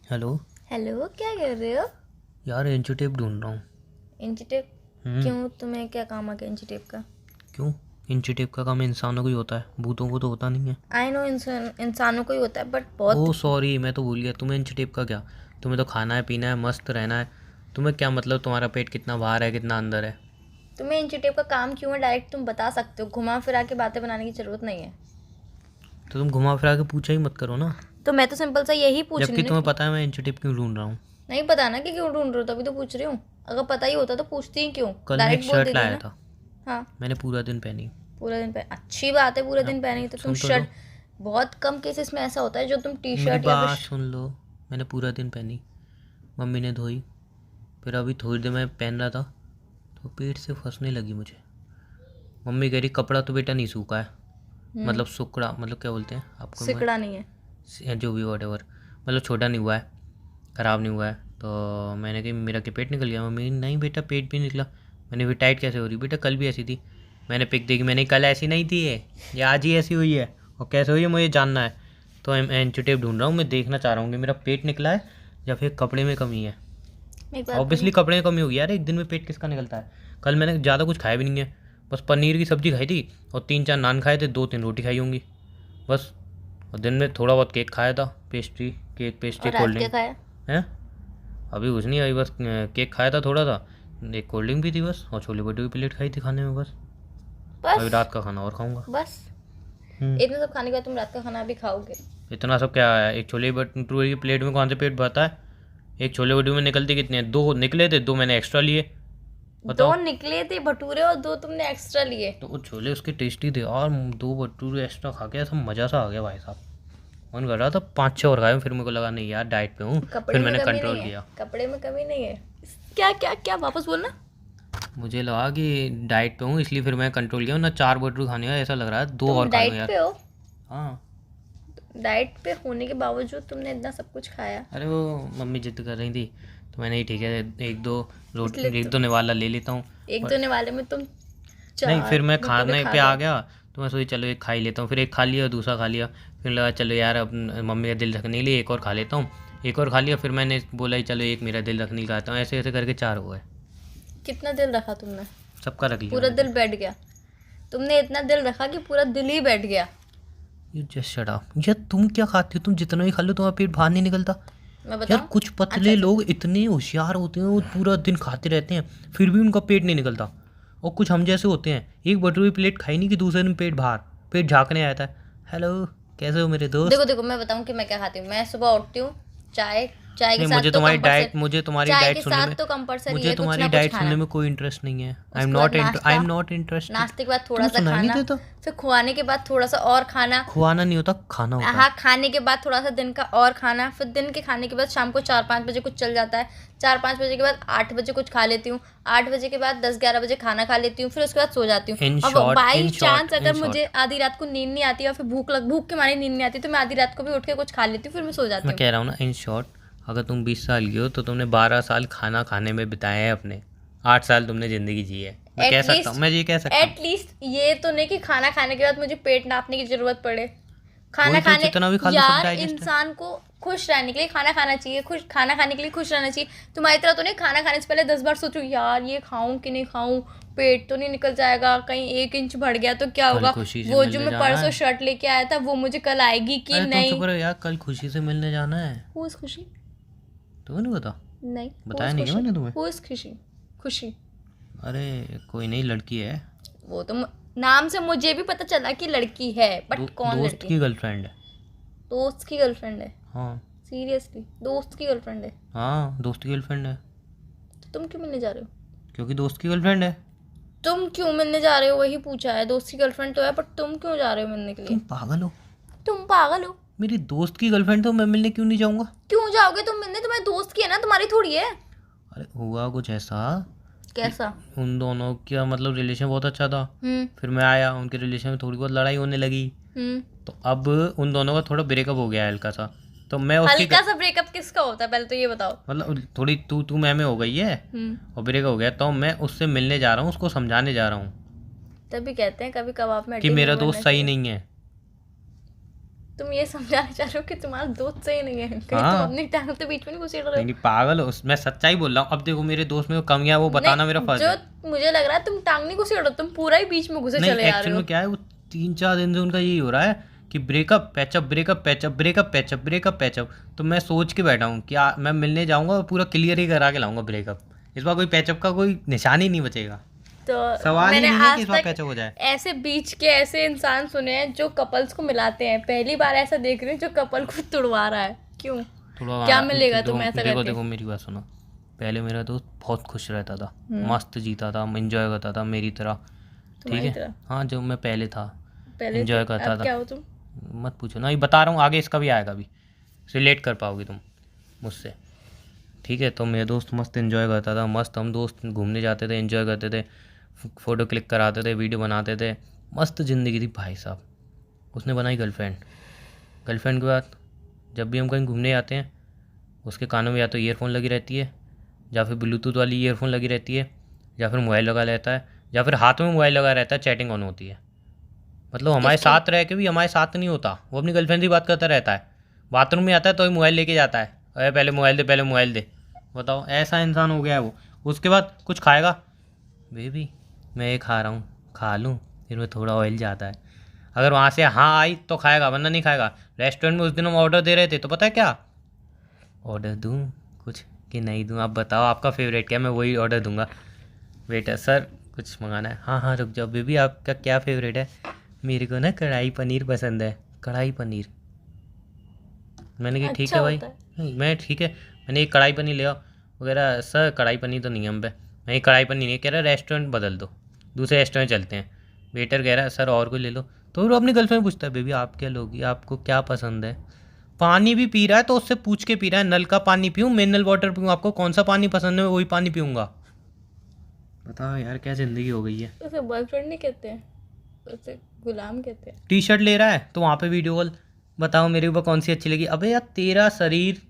Hello. Hello, क्या कर रहे हो? यार इंची टेप ढूंढ रहा हूँ। इंची टेप? क्यों, तुम्हें क्या काम आ गया इंची टेप का? क्यों? इंची टेप का काम इंसानों को ही होता है, भूतों को तो होता नहीं है। आई नो, इंसानों को ही होता है, बट बहुत। ओह सॉरी, मैं तो भूल गया। तुम्हें इंची टेप का क्या? तुम्हें तो खाना है, पीना है, मस्त रहना है। तुम्हें क्या मतलब तुम्हारा पेट कितना बाहर है कितना अंदर है? तुम्हें इंची टेप का काम क्यों है, डायरेक्ट तुम बता सकते हो, घुमा फिरा के बातें बनाने की जरूरत नहीं है। तो तुम घुमा फिरा के पूछा ही मत करो ना। तो मैं तो सिंपल सा यही पूछ रही जबकि हूँ तुम्हें कि पता है मैं इंची टेप क्यों ढूंढ रहा हूँ। नहीं पता ना कि क्यों ढूंढ रहे हो, तभी तो पूछ रही हूँ। अगर पता ही होता तो पूछती ही क्यों, कल मैं एक डायरेक्ट बोल शर्ट देती लाया ना। था, हाँ, मैंने पूरा दिन पहनी। पूरा दिन पहन, अच्छी बात है, पूरा दिन पहनी तो तुम सुन तो लो, शर्ट। बहुत कम केसेस में ऐसा होता है जो तुम टी मेरी शर्ट या फिर बात सुन लो। मैंने पूरा दिन पहनी, मम्मी ने धोई, फिर अभी थोड़ी देर में पहन रहा था तो पेट से फंसने लगी मुझे। मम्मी कह रही कपड़ा तो बेटा नहीं सूखा है, मतलब सुकड़ा, मतलब क्या बोलते हैं आपको मैं, सिकड़ा नहीं है। जो भी वट एवर, मतलब छोटा नहीं हुआ है, ख़राब नहीं हुआ है। तो मैंने कहा मेरा क्या पेट निकल गया? मम्मी नहीं बेटा पेट भी निकला। मैंने भी टाइट कैसे हो रही? बेटा कल भी ऐसी थी। मैंने पिक देखी, मैंने कल ऐसी नहीं थी ये आज ही ऐसी हुई है, और कैसे हुई है मुझे जानना है। तो मैं इंची टेप ढूंढ रहा हूँ, मैं देखना चाह रहा हूँ कि मेरा पेट निकला है या फिर कपड़े में कमी है। एक बात ऑब्वियसली कपड़े में कमी होगी यार, एक दिन में पेट किसका निकलता है। कल मैंने ज़्यादा कुछ खाया भी नहीं है, बस पनीर की सब्ज़ी खाई थी और 3-4 नान खाए थे, 2-3 रोटी खाई होंगी बस। और दिन में थोड़ा बहुत केक खाया था, पेस्ट्री, केक पेस्ट्री और आज कोल्ड क्या ड्रिंक खाया? है। अभी कुछ नहीं, अभी बस केक खाया था थोड़ा सा, एक कोल्ड ड्रिंक भी थी बस, और छोले भटूरे की प्लेट खाई थी खाने में बस। अभी बस? रात का खाना और खाऊंगा। बस? हम्म, इतना सब खाने के बाद तुम रात का खाना भी खाओगे? इतना सब क्या है? एक छोले भटूरे की प्लेट में कौन से पेट भरता है? एक छोले भटूरे में निकलते कितने हैं? 2 निकले थे, 2 मैंने एक्स्ट्रा लिए। दो बताओ। निकले थे भटूरे और दो तुमने एक्स्ट्रा लिए? तो वो छोले उसके टेस्टी थे, और 2 भटूरे एक्स्ट्रा खा के ऐसा मज़ा सा आ गया भाई साहब। मन कर रहा था 5-6 और खाए, फिर मेरे को लगा नहीं यार डाइट पे हूँ, कपड़े फिर में मैंने कमी नहीं कंट्रोल है, किया। कपड़े में कमी नहीं है। क्या क्या क्या, वापस बोलना। मुझे लगा कि डाइट पे हूँ इसलिए फिर मैं कंट्रोल किया, ना 4 भटूरे खाने का ऐसा लग रहा है, 2 और तुम खा लूँ डाइट यार। पे हो? हाँ। डाइट पे होने के बावजूद तुमने इतना सब कुछ खाया? अरे वो मम्मी जिद कर रही थी, तो मैंने ही ठीक है, इसलिए एक दो निवाला ले लेता हूँ। एक और दोने वाले में तुम नहीं, फिर 4 मैं भटूरे खाने खा पे आ गए। गया, तो मैं सोची चलो एक खा ही लेता हूँ, फिर एक खा लिया, दूसरा खा लिया, फिर लगा चलो यार अब मम्मी का दिल रखने के लिए एक और खा लेता हूँ। एक और खा लिया, फिर मैंने बोला ही चलो एक मेरा दिल रखने का आता हूँ, ऐसे ऐसे करके 4 हो गए। कितना दिल रखा तुमने? सबका रख लिया पूरा मैंने दिल दिल। बैठ गया? तुमने इतना दिल रखा कि पूरा दिल ही बैठ गया? यू जस्ट शट अप यार, तुम क्या खाते हो? तुम जितना ही खा लो तुम्हारा पेट बाहर नहीं निकलता। मैं यार बताऊं? कुछ अच्छा पतले अच्छा लोग अच्छा। इतने होशियार होते हैं, वो पूरा दिन खाते रहते हैं फिर भी उनका पेट नहीं निकलता। और कुछ हम जैसे होते हैं, एक भटूरे प्लेट खाई नहीं कि दूसरे दिन पेट बाहर, पेट झाँकने आता है। हेलो, कैसे हो मेरे देखो दोस्त? देखो, मैं बताऊं कि मैं क्या खाती हूँ। मैं सुबह उठती हूँ, चाय, चाय के नहीं, साथ तो कंपलसरी। मुझे तुम्हारी चाय डाइट के सुनने में, साथ तो कंपलसरी मुझे है कुछ तुम्हारी ना कुछ डाइट सुनने खाना। में कोई इंटरेस्ट नहीं है। उसके बाद आई नाश्ता, एम नॉट इंटरेस्टेड। नाश्ते के बाद थोड़ा तुम्हें सा सुनाई नहीं खाना, देता? फिर खुआने के बाद थोड़ा सा और खाना। खुआना नहीं होता, खाना होता हाँ, है। खाने के बाद थोड़ा सा दिन का और खाना, फिर दिन के खाने के बाद शाम को 4-5 बजे कुछ चल जाता है। 4-5 बजे के बाद 8 बजे कुछ खा लेती हूँ। 8 बजे के बाद 10-11 बजे खाना खा लेती हूँ, फिर उसके बाद सो जाती हूँ। अब बाई चांस इन अगर मुझे शॉर्ट, आधी रात को नींद नहीं आती, और फिर भूख के मारे नींद नहीं आती, तो मैं आधी रात को भी उठ के कुछ खा लेती हूँ, फिर मैं सो जाती मैं हूँ। कह रहा हूँ ना, इन शॉर्ट, अगर तुम 20 साल की हो तो तुमने 12 साल खाना खाने में बिताए हैं अपने, 8 साल तुमने ज़िंदगी जी है। मैं कह सकता हूँ, मैं ये कह सकता हूँ। एटलीस्ट ये तो नहीं कि खाना खाने के बाद मुझे पेट नापने की जरूरत पड़े। खाना वही तो, खाने, जितना भी खा लो सब यार डाइजेस्ट है। इंसान को खुश रहने के लिए खाना खाना चाहिए, खुश खाना खाने के लिए खुश रहना चाहिए। तुम्हारी तरह तो नहीं खाना खाने से पहले 10 बार सोचूं यार ये खाऊं कि नहीं खाऊं, पेट तो नहीं निकल जाएगा, कहीं 1 इंच बढ़ गया तो क्या कल होगा, खुशी से वो जो मिलने मैं जाना परसों है। शर्ट लेके आया था वो मुझे कल आएगी कि अरे तुम चुप नहीं। रहो यार, कल खुशी से मिलने जाना है। हु इज खुशी? तुम्हें नहीं पता? नहीं, हु बताया इज नहीं क्या खुशी? मैंने तुम्हें? हु इज खुशी? खुशी? अरे कोई नहीं, लड़की है। वो तो नाम से मुझे भी पता चला कि लड़की है, बट कौन दोस्त लड़की? की गर्लफ्रेंड है। दोस्त की गर्लफ्रेंड है? हाँ। सीरियसली दोस्त की गर्लफ्रेंड है? हाँ, दोस्त की गर्लफ्रेंड है। तो तुम क्यों मिलने जा रहे हो? क्योंकि दोस्त की गर्लफ्रेंड है। तुम क्यों मिलने जा रहे हो, वही पूछा है। दोस्त की गर्लफ्रेंड तो है, पर तुम क्यों जा रहे हो मिलने के तुम लिए? पागल हो? तुम पागल हो? मेरी दोस्त की गर्लफ्रेंड तो मैं मिलने क्यों नहीं जाऊंगा? क्यों जाओगे तुम मिलने? तुम्हारी दोस्त की है ना, तुम्हारी थोड़ी है। अरे हुआ कुछ ऐसा कि कैसा? उन दोनों का मतलब रिलेशन बहुत अच्छा था। हम्म। फिर मैं आया, उनके रिलेशन में थोड़ी बहुत लड़ाई होने लगी, हम्म। तो अब उन दोनों का थोड़ा ब्रेकअप हो गया है हल्का सा। तो मैं उसकी हल्का सा ब्रेकअप किसका होता है, पहले तो ये बताओ। मतलब थोड़ी तू मैं में हो गई है, और ब्रेकअप हो गया, तो मैं उससे मिलने जा रहा हूँ, उसको समझाने जा रहा हूँ तभी कहते हैं कभी कबाब में कि हड्डी नहीं मेरा बनना दोस्त सही चाहिए। नहीं है। तुम ये समझाना चाह रहे हो कि तुम्हारा दोस्त सही नहीं है, कहीं हाँ। तुम अपनी टांग तो बीच में नहीं घुसेड़ रहे नहीं हो? नहीं पागल हो, मैं सच्चाई बोल रहा हूँ। अब देखो मेरे दोस्त में कमियां है वो बताना मेरा फर्ज जो है। मुझे लग रहा है तुम टांग नहीं घुसेड़ रहे हो, तुम पूरा ही बीच में घुसे नहीं चले आ रहे एक्चुअल हो। में क्या है, वो 3-4 दिन से उनका यही हो रहा है कि breakup patchup breakup patchup breakup patchup breakup patchup. तो मैं सोच के बैठा हूँ कि मैं मिलने जाऊंगा और पूरा क्लियर ही करा के लाऊंगा ब्रेकअप। इस बार कोई पैचअप का कोई निशान ही नहीं बचेगा, तो सवाल ही मैंने नहीं है कि आज इस बार तक पैचअप हो जाए। ऐसे बीच के ऐसे इंसान सुने हैं जो कपल्स को मिलाते हैं, पहली बार ऐसा देख रही हूँ जो कपल को तुड़वा रहा है। क्यों, थोड़ा क्या मिलेगा तुम्हें ऐसा देखो करके? देखो मेरी बात सुनो। पहले मेरा दोस्त बहुत खुश रहता था, मस्त जीता था, एंजॉय करता था मेरी तरह, ठीक तुम्हारी है। तरह? हाँ जब मैं पहले था पहले एंजॉय तो- करता अब था। क्या हो तुम? मत पूछो ना, ये बता रहा हूँ, आगे इसका भी आएगा, भी रिलेट कर पाओगे तुम मुझसे, ठीक है। तो मेरा दोस्त मस्त एंजॉय करता था, मस्त हम दोस्त घूमने जाते थे, एंजॉय करते थे, फ़ोटो क्लिक कराते थे, वीडियो बनाते थे, मस्त ज़िंदगी थी भाई साहब। उसने बनाई गर्लफ्रेंड। गर्लफ्रेंड के बाद जब भी हम कहीं घूमने जाते हैं उसके कानों में या तो ईयरफोन लगी रहती है, या फिर ब्लूटूथ वाली ईयरफोन लगी रहती है, या फिर मोबाइल लगा रहता है, या फिर हाथ में मोबाइल लगा रहता है, चैटिंग ऑन होती है। मतलब हमारे साथ रह के भी हमारे साथ नहीं होता, वो अपनी गर्लफ्रेंड से बात करता रहता है। बाथरूम में आता है तो ही मोबाइल लेके जाता है, अरे पहले मोबाइल दे पहले मोबाइल दे। बताओ ऐसा इंसान हो गया है वो। उसके बाद कुछ खाएगा, बेबी मैं ये खा रहा हूँ, खा लूँ, फिर में थोड़ा ऑयल जाता है। अगर वहाँ से हाँ आई तो खाएगा वरना नहीं खाएगा। रेस्टोरेंट में उस दिन हम ऑर्डर दे रहे थे तो पता है क्या, ऑर्डर दूँ कुछ कि नहीं दूँ, आप बताओ आपका फेवरेट क्या, मैं वही ऑर्डर दूंगा। वेटर सर कुछ मंगाना है, हाँ हाँ रुक जाओ बेबी आपका क्या फेवरेट है, मेरे को ना कढ़ाई पनीर पसंद है, कढ़ाई पनीर। मैंने कहा ठीक अच्छा है भाई, होता है। मैं ठीक है, मैंने एक कढ़ाई पनीर ले आओ। वगैरह सर कढ़ाई पनीर तो नहीं है हम पे, मैं ये कढ़ाई पनीर नहीं, कह रहा रेस्टोरेंट बदल दो, दूसरे रेस्टोरेंट चलते हैं। वेटर कह रहा है सर और कोई ले लो। तो वो अपनी गर्लफ्रेंड पूछता है बेबी आप क्या लोगी, आपको क्या पसंद है। पानी भी पी रहा है तो उससे पूछ के पी रहा है, नल का पानी पीऊँ मिनरल वाटर पीऊँ, आपको कौन सा पानी पसंद है मैं वही पानी पीऊँगा। बताओ यार क्या ज़िंदगी हो गई है। उसे बॉयफ्रेंड नहीं कहते हैं, उसे गुलाम कहते हैं। टी शर्ट ले रहा है तो वहाँ पे वीडियो कॉल, बताओ मेरे ऊपर कौन सी अच्छी लगी। अबे यार तेरा शरीर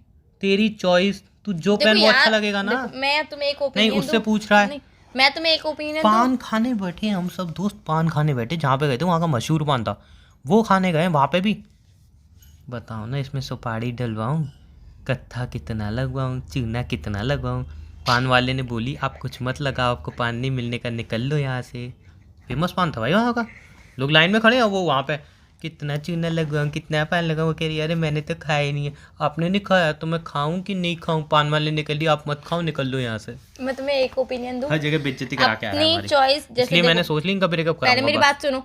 तेरी चॉइस, तू जो देखो पहन वो अच्छा यार, लगेगा ना। देखो, मैं तुम्हें एक नहीं ओपिनियन उससे पूछ रहा है। नहीं, मैं तुम्हें एक ओपिनियन पान खाने बैठे हम सब दोस्त, पान खाने बैठे जहाँ पे गए थे वहाँ का मशहूर पान था, वो खाने गए वहाँ पे भी। बताओ ना इसमें सुपारी डलवाऊँ, कत्था कितना लगवाऊँ, चूना कितना लगवाऊँ। पान वाले ने बोली आप कुछ मत लगाओ, आपको पान नहीं मिलने का, निकल लो यहाँ से। फेमस पान था भाई वहाँ का, लोग लाइन में खड़े हैं, वो वहाँ पे कितना चूना लगवाऊँ कितना पान लगाऊँ, कह रही अरे मैंने तो खाया ही नहीं है। आपने नहीं खाया तो मैं खाऊँ कि नहीं खाऊँ, पान वाले ने कह लिया आप मत खाओ निकल लो यहाँ से। मैं तुम्हें एक ओपिनियन दूं, हर जगह बेइज्जती करा के आ रहा है अपनी हमारी। चॉइस। जैसे इसलिए मैंने देखो, सोच ली इनका ब्रेकअप पहले मेरी कराऊंगा बात सुनो।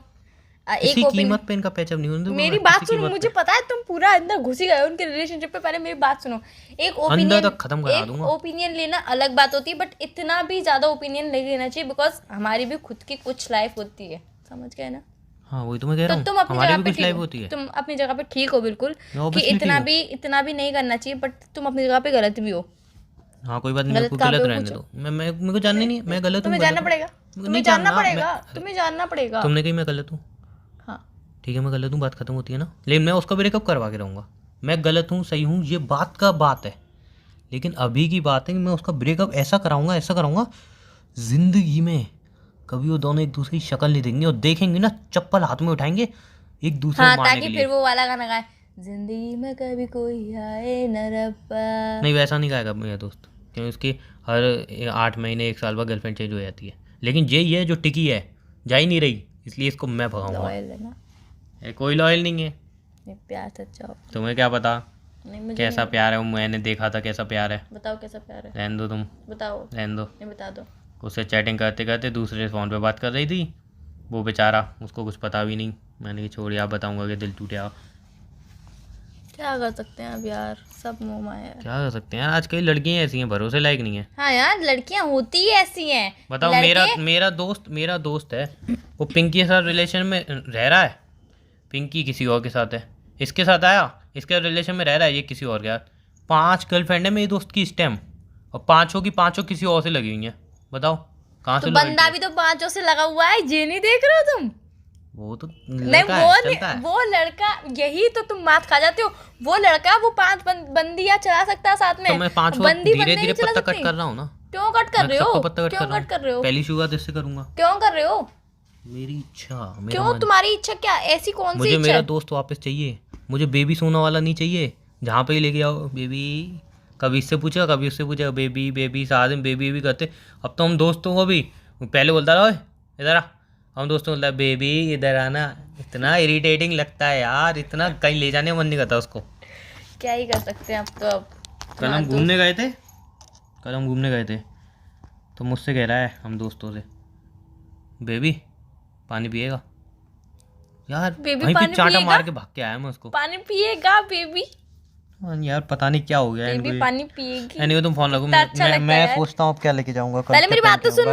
किसी एक ओपिनियन, कीमत पे इनका पैचअप नहीं होने दूंगा मेरी मैं, बात किसी सुनो, कीमत मुझे पे। पता है तुम पूरा अंदर घुसी गए हो उनके रिलेशनशिप पे। पहले मेरी बात सुनो। एक अंदर ओपिनियन, तक खत्म करा दूंगा। ओपिनियन लेना अलग बात होती है, बट इतना भी ज्यादा ओपिनियन नहीं लेना चाहिए, बिकॉज हमारी भी खुद की कुछ लाइफ होती है, समझ गए ना? हाँ वही तो मैं कह रहा तो हूँ, तुम अपनी हमारी जगह भी पे कुछ ठीक लाइफ हो, होती है। तुम अपनी जगह पे ठीक हो बिल्कुल, कि Obviously इतना भी नहीं करना चाहिए, बट तुम अपनी जगह पे गलत भी हो। हाँ कोई बात नहीं, गलत मेरे को कहाँ पे गलत हो रहने पूछो? दो, मैं मेरे को जानना ही नहीं है, मैं गलत हूँ। तुम्हें गलत जानना हूँ। पड़ेगा, नहीं तुम्हें जानना जानना, पड़ेगा, तुम्हें जानना पड़ेगा। तुमने कही मैं गलत हूँ, हाँ, ठीक है मैं गलत हूँ, बात खत्म होती है ना। लेकिन मैं उसका ब्रेकअप करवा के रहूँगा, मैं गलत हूँ सही हूँ ये बात का बात है, लेकिन अभी की बात है कि मैं उसका ब्रेकअप ऐसा कराऊंगा जिंदगी में कभी वो दोनों एक दूसरे की शक्ल नहीं देंगे, और देखेंगे ना चप्पल हाथ में उठाएंगे एक दूसरे हाँ, को मारने के ताकि लिए। फिर वो वाला गाना गाए, जिंदगी में कभी कोई आए न रब्बा। नहीं वैसा नहीं गाएगा मेरा दोस्त, क्योंकि उसकी हर 8 महीने 1 साल बाद गर्लफ्रेंड चेंज हो जाती है, लेकिन यही है जो टिकी है, जा ही नहीं रही, इसलिए इसको मैं भगाऊंगा। लॉयल है ना? कोई लॉयल नहीं है, नहीं, प्यार सच्चा हो। तुम्हें क्या पता नहीं, मुझे कैसा प्यार है, वो मैंने देखा था कैसा प्यार है। बताओ कैसा प्यार है, रहने दो तुम, बताओ। रहने दो। नहीं, बता दो। उससे चैटिंग करते करते दूसरे फ़ोन पे बात कर रही थी, वो बेचारा उसको कुछ पता भी नहीं। मैंने कहा छोड़िए आप बताऊंगा कि दिल टूटा। क्या कर सकते हैं अब यार, सब मुँह माया है। क्या कर सकते हैं यार, आज कई लड़कियां ऐसी हैं भरोसे लायक नहीं है। हाँ यार, लड़कियां होती ही ऐसी हैं। बताओ मेरा दोस्त है, वो पिंकी के साथ रिलेशन में रह रहा है, पिंकी किसी और के साथ है, इसके साथ आया, इसके रिलेशन में रह रहा है ये किसी और के साथ। 5 गर्लफ्रेंड है मेरी दोस्त की इस टाइम, और 5 की 5 किसी और से लगी हुई हैं। बताओ कहाँ तो से बंदा भी तो 5 से लगा हुआ है, ये नहीं देख रहे हो तुम? वो तो नहीं, लड़का है, चलता है। वो लड़का, यही तो तुम बात खा जाते हो। वो लड़का वो 5 बंदियां चला सकता है साथ में, तो मैं 5 बंदी धीरे बनने धीरे नहीं चला पत्ता सकती। कट कर रहा हूँ ना। क्यों कट कर रहे हो? सबका पत्ता कट क्यों कर कट कर रहे हो? पहली शुरुआत इससे करूंगा। क्यों कर रहे हो? मेरी इच्छा, मेरा क्यों? मन। तुम्हारी इच्छा क्या? ऐसी कौन सी मुझे इच्छा मेरा है? दोस्त वापस चाहिए, मुझे बेबी सोना वाला नहीं चाहिए, जहाँ पे ही लेके आओ बेबी। कभी इससे पूछेगा कभी उससे पूछेगा, बेबी बेबी, साथ में बेबी बेबी करते। अब तो हम दोस्तों को भी, पहले बोलता रहा इधर आ, हम दोस्तों बोलता है बेबी इधर आना। इतना इरिटेटिंग लगता है यार, इतना कहीं ले जाने का मन नहीं करता उसको। क्या ही कर सकते हैं अब तो। अब कल हम घूमने गए थे तो मुझसे कह रहा है हम दोस्तों से, बेबी पानी पिएगा। यार बेबी वहीं पे पानी चांटा पिएगा? मार के भाग के आया मैं उसको। पानी पिएगा बेबी? यार पता नहीं क्या हो गया बेबी इनको। पानी पिएगी? एनीवे तुम फोन रखो, कितना अच्छा लगता है मैं यार। सोचता हूँ अब क्या लेके जाऊंगा कल, पहले क्या मेरी पहन बात के तो सुन। आऊंगा।